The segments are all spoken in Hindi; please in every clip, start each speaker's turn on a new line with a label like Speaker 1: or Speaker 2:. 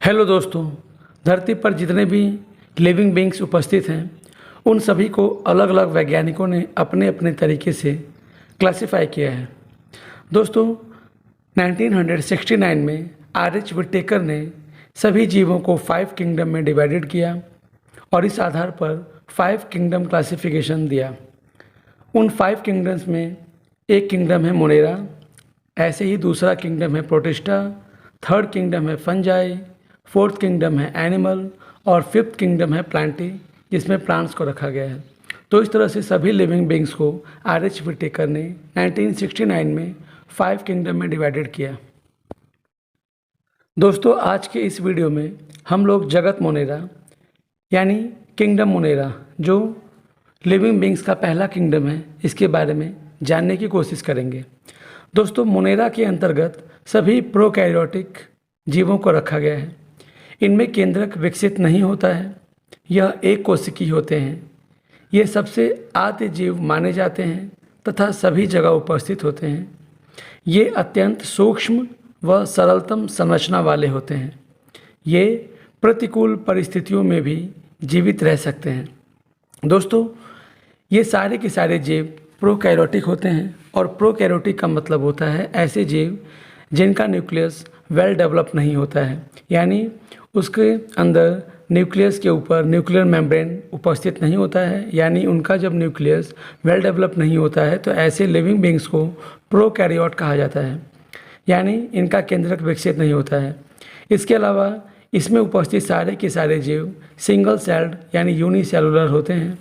Speaker 1: हेलो दोस्तों, धरती पर जितने भी लिविंग बींग्स उपस्थित हैं उन सभी को अलग अलग वैज्ञानिकों ने अपने अपने तरीके से क्लासिफाई किया है। दोस्तों, 1969 में आर.एच. विटेकर ने सभी जीवों को 5 किंगडम में डिवाइडेड किया और इस आधार पर 5 किंगडम क्लासिफिकेशन दिया। उन 5 किंगडम्स में एक किंगडम है मोनेरा, ऐसे ही दूसरा किंगडम है प्रोटिस्टा, थर्ड किंगडम है फंजाई, फोर्थ किंगडम है एनिमल और फिफ्थ किंगडम है प्लांटी, जिसमें प्लांट्स को रखा गया है। तो इस तरह से सभी लिविंग बींग्स को आर.एच. विटेकर ने 1969 में 5 किंगडम में डिवाइडेड किया। दोस्तों, आज के इस वीडियो में हम लोग जगत मोनेरा यानी किंगडम मोनेरा, जो लिविंग बींग्स का पहला किंगडम है, इसके बारे में जानने की कोशिश करेंगे। दोस्तों, मोनेरा के अंतर्गत सभी प्रोकैरियोटिक जीवों को रखा गया है। इनमें केंद्रक विकसित नहीं होता है, यह एक कोशिकीय होते हैं। ये सबसे आद्य जीव माने जाते हैं तथा सभी जगह उपस्थित होते हैं। ये अत्यंत सूक्ष्म व सरलतम संरचना वाले होते हैं। ये प्रतिकूल परिस्थितियों में भी जीवित रह सकते हैं। दोस्तों, ये सारे के सारे जीव प्रोकैरियोटिक होते हैं और प्रोकैरियोटिक का मतलब होता है ऐसे जीव जिनका न्यूक्लियस वेल डेवलप नहीं होता है, यानी उसके अंदर न्यूक्लियस के ऊपर न्यूक्लियर मेम्ब्रेन उपस्थित नहीं होता है, यानी उनका जब न्यूक्लियस वेल डेवलप नहीं होता है तो ऐसे लिविंग बींग्स को प्रोकैरियोट कहा जाता है, यानी इनका केंद्रक विकसित नहीं होता है। इसके अलावा इसमें उपस्थित सारे के सारे जीव सिंगल सेल्ड यानी यूनिसेलुलर होते हैं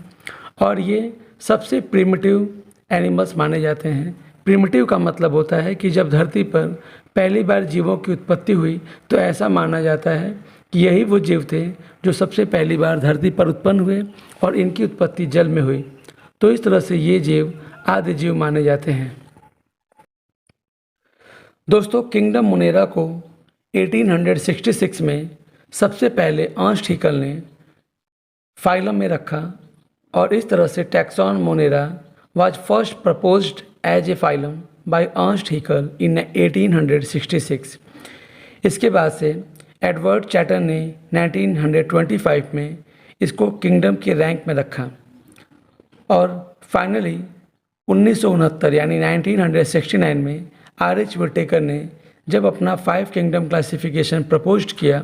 Speaker 1: और ये सबसे प्रिमिटिव एनिमल्स माने जाते हैं। प्रिमिटिव का मतलब होता है कि जब धरती पर पहली बार जीवों की उत्पत्ति हुई तो ऐसा माना जाता है कि यही वो जीव थे जो सबसे पहली बार धरती पर उत्पन्न हुए और इनकी उत्पत्ति जल में हुई। तो इस तरह से ये जीव आदि जीव माने जाते हैं। दोस्तों, किंगडम मोनेरा को 1866 में सबसे पहले अर्नस्ट हैकेल ने फाइलम में रखा और इस तरह से taxon Monera was first proposed as a phylum by Ernst Haeckel in 1866। इसके बाद से एडवर्ड चैटर ने 1925 में इसको किंगडम के रैंक में रखा और फाइनली 1969 यानी 1969 में आर.एच. विटेकर ने जब अपना 5 किंगडम क्लासिफिकेशन प्रपोज्ड किया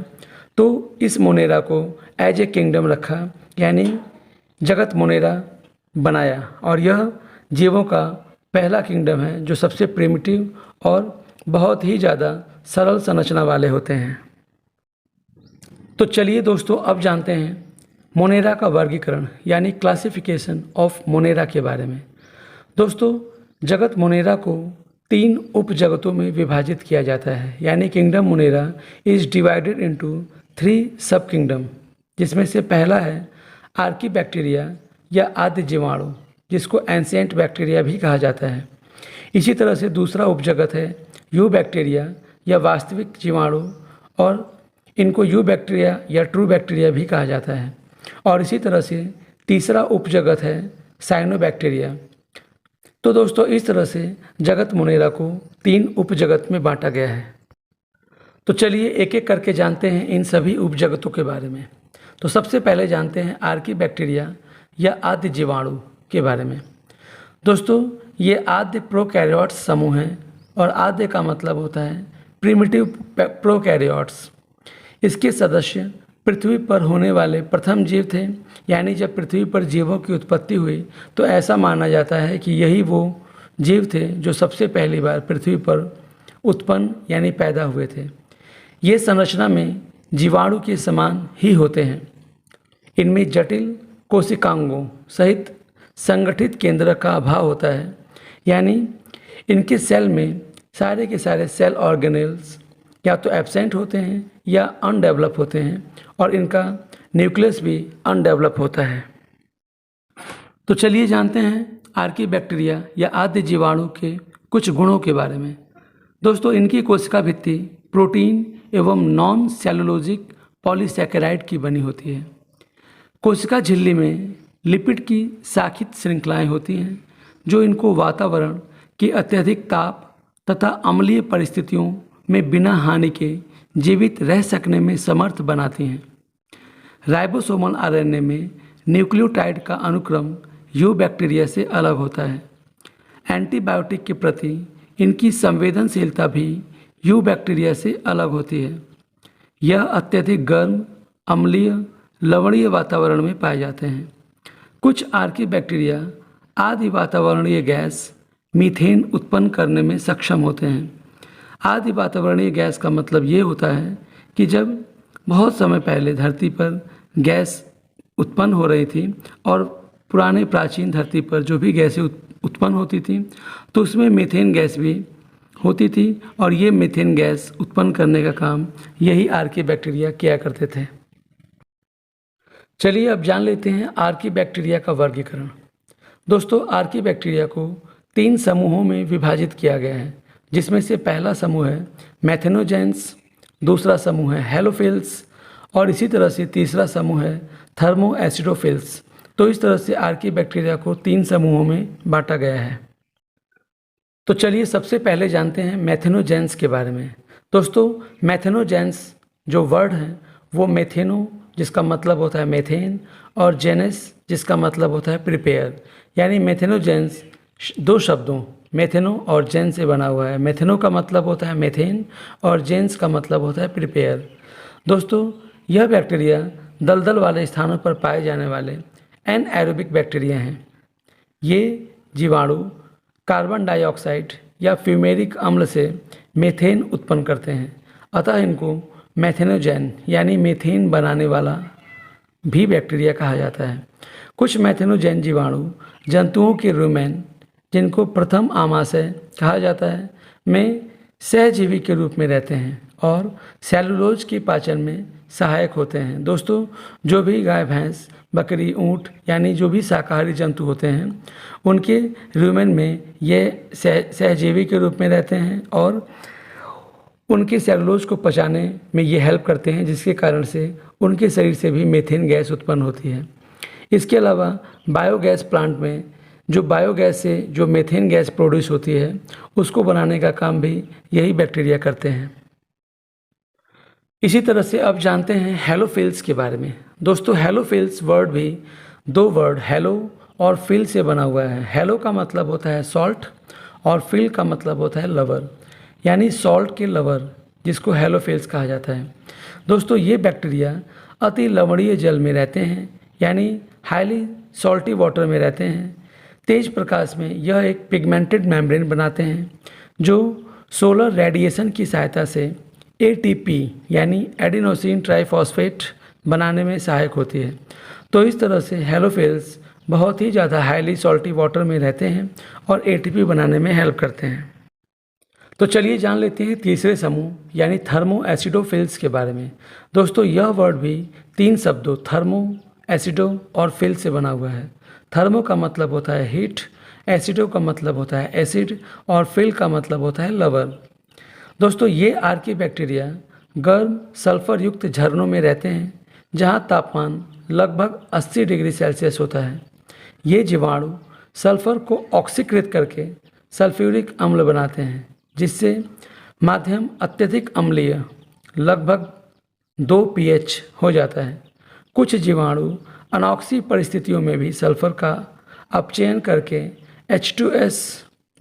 Speaker 1: तो इस मोनेरा को एज ए किंगडम रखा, यानी जगत मोनेरा बनाया और यह जीवों का पहला किंगडम है जो सबसे प्रिमिटिव और बहुत ही ज़्यादा सरल संरचना वाले होते हैं। तो चलिए दोस्तों, अब जानते हैं मोनेरा का वर्गीकरण यानी क्लासिफिकेशन ऑफ मोनेरा के बारे में। दोस्तों, जगत मोनेरा को 3 उप जगतों में विभाजित किया जाता है, यानी kingdom Monera is divided into 3 सब किंगडम, जिसमें से पहला है आर्कीबैक्टीरिया या आद्य जीवाणु, जिसको एंशिएंट बैक्टीरिया भी कहा जाता है। इसी तरह से दूसरा उपजगत है यू बैक्टीरिया या वास्तविक जीवाणु और इनको यू बैक्टीरिया या ट्रू बैक्टीरिया भी कहा जाता है। और इसी तरह से तीसरा उपजगत है साइनोबैक्टीरिया। तो दोस्तों, इस तरह से जगत मोनेरा को 3 उपजगत में बांटा गया है। तो चलिए एक एक करके जानते हैं इन सभी उपजगतों के बारे में। तो सबसे पहले जानते हैं आर्कीबैक्टीरिया या आद्य जीवाणु के बारे में। दोस्तों, ये आद्य प्रोकैरियोट्स समूह हैं और आद्य का मतलब होता है प्रिमिटिव प्रोकैरियोट्स। इसके सदस्य पृथ्वी पर होने वाले प्रथम जीव थे, यानी जब पृथ्वी पर जीवों की उत्पत्ति हुई तो ऐसा माना जाता है कि यही वो जीव थे जो सबसे पहली बार पृथ्वी पर उत्पन्न यानी पैदा हुए थे। ये संरचना में जीवाणु के समान ही होते हैं। इनमें जटिल कोशिकांगों सहित संगठित केंद्र का अभाव होता है, यानी इनके सेल में सारे के सारे सेल ऑर्गेनेल्स या तो एब्सेंट होते हैं या अनडेवलप होते हैं और इनका न्यूक्लियस भी अनडेवलप होता है। तो चलिए जानते हैं आर्कीबैक्टीरिया या आद्य जीवाणु के कुछ गुणों के बारे में। दोस्तों, इनकी कोशिका भित्ति प्रोटीन एवं नॉन सेलुलोजिक पॉलीसैकेराइड की बनी होती है। कोशिका झिल्ली में लिपिड की शाखित श्रृंखलाएं होती हैं जो इनको वातावरण के अत्यधिक ताप तथा अम्लीय परिस्थितियों में बिना हानि के जीवित रह सकने में समर्थ बनाती हैं। राइबोसोमल आरएनए में न्यूक्लियोटाइड का अनुक्रम यू बैक्टीरिया से अलग होता है। एंटीबायोटिक के प्रति इनकी संवेदनशीलता भी यू बैक्टीरिया से अलग होती है। यह अत्यधिक गर्म, अम्लीय, लवणीय वातावरण में पाए जाते हैं। कुछ आर्की बैक्टीरिया आदि वातावरणीय गैस मीथेन उत्पन्न करने में सक्षम होते हैं। आदि वातावरणीय गैस का मतलब ये होता है कि जब बहुत समय पहले धरती पर गैस उत्पन्न हो रही थी और पुराने प्राचीन धरती पर जो भी गैसें उत्पन्न होती थी तो उसमें मीथेन गैस भी होती थी और ये मीथेन गैस उत्पन्न करने का काम यही आर्की बैक्टीरिया किया करते थे। चलिए अब जान लेते हैं आर्की बैक्टीरिया का वर्गीकरण। दोस्तों, आर्की बैक्टीरिया को 3 समूहों में विभाजित किया गया है, जिसमें से पहला समूह है मैथेनोजेंस, दूसरा समूह है हेलोफिल्स और इसी तरह से तीसरा समूह है थर्मोएसिडोफिल्स। तो इस तरह से आर्की बैक्टीरिया को 3 समूहों में बांटा गया है। तो चलिए सबसे पहले जानते हैं मैथेनोजेंस के बारे में। दोस्तों, मैथेनोजेंस जो वर्ड है वो मेथेनो जिसका मतलब होता है मेथेन और जेनेस जिसका मतलब होता है प्रिपेयर, यानी मैथेनोजेंस 2 शब्दों मेथेनो और जेन से बना हुआ है। मेथेनो का मतलब होता है मेथेन और जेन्स का मतलब होता है प्रिपेयर। दोस्तों, यह बैक्टीरिया दलदल वाले स्थानों पर पाए जाने वाले एनएरोबिक बैक्टीरिया हैं। ये जीवाणु कार्बन डाइऑक्साइड या फ्यूमेरिक अम्ल से मेथेन उत्पन्न करते हैं, अतः इनको मैथेनोजेन यानी मेथेन बनाने वाला भी बैक्टीरिया कहा जाता है। कुछ मैथेनोजेन जीवाणु जंतुओं के रुमेन, जिनको प्रथम आमाशय कहा जाता है, में सहजीवी के रूप में रहते हैं और सेलुलोज के पाचन में सहायक होते हैं। दोस्तों, जो भी गाय, भैंस, बकरी, ऊँट यानी जो भी शाकाहारी जंतु होते हैं उनके रूमेन में ये सहजीवी के रूप में रहते हैं और उनके सेलुलोज को पचाने में ये हेल्प करते हैं, जिसके कारण से उनके शरीर से भी मीथेन गैस उत्पन्न होती है। इसके अलावा बायोगैस प्लांट में जो बायोगैस से जो मीथेन गैस प्रोड्यूस होती है उसको बनाने का काम भी यही बैक्टीरिया करते हैं। इसी तरह से अब जानते हैं हेलोफिल्स के बारे में। दोस्तों, हेलोफिल्स वर्ड भी 2 वर्ड हेलो और फिल से बना हुआ है। हेलो का मतलब होता है सॉल्ट और फिल का मतलब होता है लवर, यानी सॉल्ट के लवर, जिसको हेलोफिल्स कहा जाता है। दोस्तों, ये बैक्टीरिया अति लवणीय जल में रहते हैं, यानी हाईली सॉल्टी वाटर में रहते हैं। तेज प्रकाश में यह एक पिगमेंटेड मेम्ब्रेन बनाते हैं जो सोलर रेडिएशन की सहायता से ATP यानी एडिनोसिन ट्राइफॉस्फेट बनाने में सहायक होती है। तो इस तरह से हेलोफिल्स बहुत ही ज़्यादा हाईली सॉल्टी वाटर में रहते हैं और ATP बनाने में हेल्प करते हैं। तो चलिए जान लेते हैं तीसरे समूह यानी थर्मोएसिडोफिल्स के बारे में। दोस्तों, यह वर्ड भी 3 शब्दों थर्मो, एसिडो और फिल से बना हुआ है। थर्मो का मतलब होता है हीट, एसिडो का मतलब होता है एसिड और फिल का मतलब होता है लवर। दोस्तों, ये आर्की बैक्टीरिया गर्म सल्फर युक्त झरनों में रहते हैं जहाँ तापमान लगभग 80 डिग्री सेल्सियस होता है। ये जीवाणु सल्फर को ऑक्सीकृत करके सल्फ्यूरिक अम्ल बनाते हैं, जिससे माध्यम अत्यधिक अम्लीय लगभग 2 pH हो जाता है। कुछ जीवाणु अनॉक्सी परिस्थितियों में भी सल्फर का अपचयन करके H2S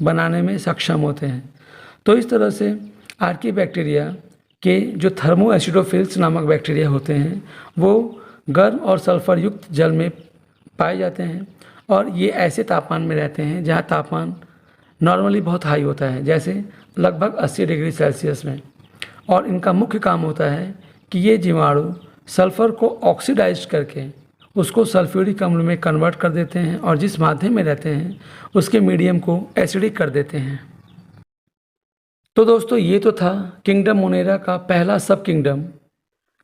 Speaker 1: बनाने में सक्षम होते हैं। तो इस तरह से आर्की बैक्टीरिया के जो थर्मोएसिडोफिल्स नामक बैक्टीरिया होते हैं वो गर्म और सल्फर युक्त जल में पाए जाते हैं और ये ऐसे तापमान में रहते हैं जहाँ तापमान नॉर्मली बहुत हाई होता है, जैसे लगभग 80 डिग्री सेल्सियस में। और इनका मुख्य काम होता है कि ये जीवाणु सल्फ़र को ऑक्सीडाइज करके उसको सल्फ्यूरिक अम्ल में कन्वर्ट कर देते हैं और जिस माध्यम में रहते हैं उसके मीडियम को एसिडिक कर देते हैं। तो दोस्तों, ये तो था किंगडम मोनेरा का पहला सब किंगडम,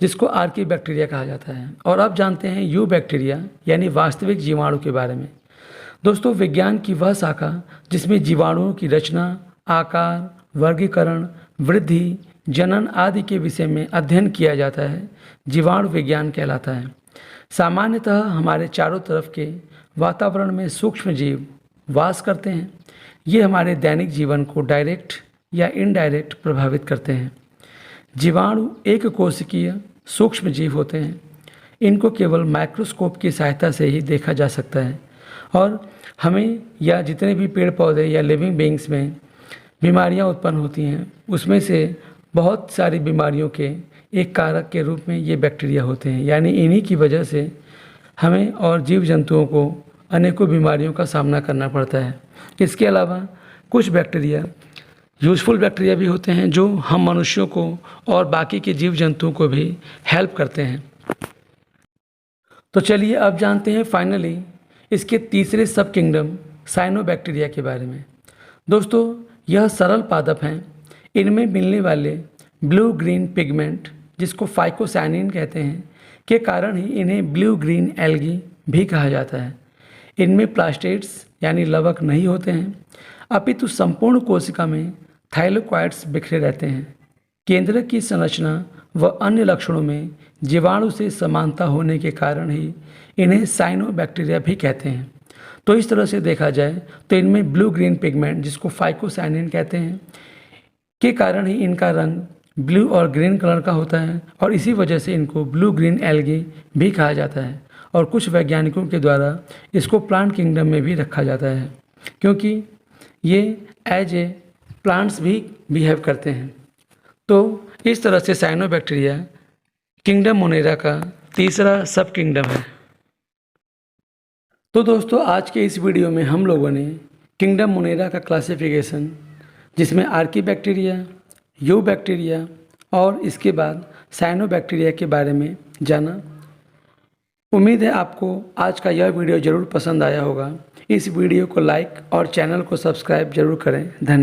Speaker 1: जिसको आर्की बैक्टीरिया कहा जाता है। और अब जानते हैं यू बैक्टीरिया यानी वास्तविक जीवाणु के बारे में। दोस्तों, विज्ञान की वह शाखा जिसमें जीवाणुओं की रचना, आकार, वर्गीकरण, वृद्धि, जनन आदि के विषय में अध्ययन किया जाता है, जीवाणु विज्ञान कहलाता है। सामान्यतः हमारे चारों तरफ के वातावरण में सूक्ष्म जीव वास करते हैं। ये हमारे दैनिक जीवन को डायरेक्ट या इनडायरेक्ट प्रभावित करते हैं। जीवाणु एक कोशिकीय सूक्ष्म जीव होते हैं। इनको केवल माइक्रोस्कोप की सहायता से ही देखा जा सकता है और हमें या जितने भी पेड़ पौधे या लिविंग बीइंग्स में बीमारियां उत्पन्न होती हैं उसमें से बहुत सारी बीमारियों के एक कारक के रूप में ये बैक्टीरिया होते हैं। यानी इन्हीं की वजह से हमें और जीव जंतुओं को अनेकों बीमारियों का सामना करना पड़ता है। इसके अलावा कुछ बैक्टीरिया यूज़फुल बैक्टीरिया भी होते हैं जो हम मनुष्यों को और बाकी के जीव जंतुओं को भी हेल्प करते हैं। तो चलिए अब जानते हैं फाइनली इसके तीसरे सब किंगडम साइनोबैक्टीरिया के बारे में। दोस्तों, यह सरल पादप हैं। इनमें मिलने वाले ब्लू ग्रीन पिगमेंट, जिसको फाइकोसाइनिन कहते हैं, के कारण ही इन्हें ब्लू ग्रीन एल्गी भी कहा जाता है। इनमें प्लास्टेट्स यानी लवक नहीं होते हैं, अपितु संपूर्ण कोशिका में थाइलोक्वाइड्स बिखरे रहते हैं। केंद्र की संरचना व अन्य लक्षणों में जीवाणु से समानता होने के कारण ही इन्हें साइनोबैक्टीरिया भी कहते हैं। तो इस तरह से देखा जाए तो इनमें ब्लू ग्रीन पिगमेंट, जिसको फाइकोसाइनिन कहते हैं, के कारण ही इनका रंग ब्लू और ग्रीन कलर का होता है और इसी वजह से इनको ब्लू ग्रीन एल्गी भी कहा जाता है। और कुछ वैज्ञानिकों के द्वारा इसको प्लांट किंगडम में भी रखा जाता है क्योंकि ये एज ए प्लांट्स भी बिहेव करते हैं। तो इस तरह से साइनोबैक्टीरिया किंगडम मोनेरा का तीसरा सब किंगडम है। तो दोस्तों, आज के इस वीडियो में हम लोगों ने किंगडम मोनेरा का क्लासिफिकेशन, जिसमें आर्कीबैक्टीरिया, यू बैक्टीरिया और इसके बाद साइनोबैक्टीरिया के बारे में जाना। उम्मीद है आपको आज का यह वीडियो ज़रूर पसंद आया होगा। इस वीडियो को लाइक और चैनल को सब्सक्राइब जरूर करें। धन्यवाद।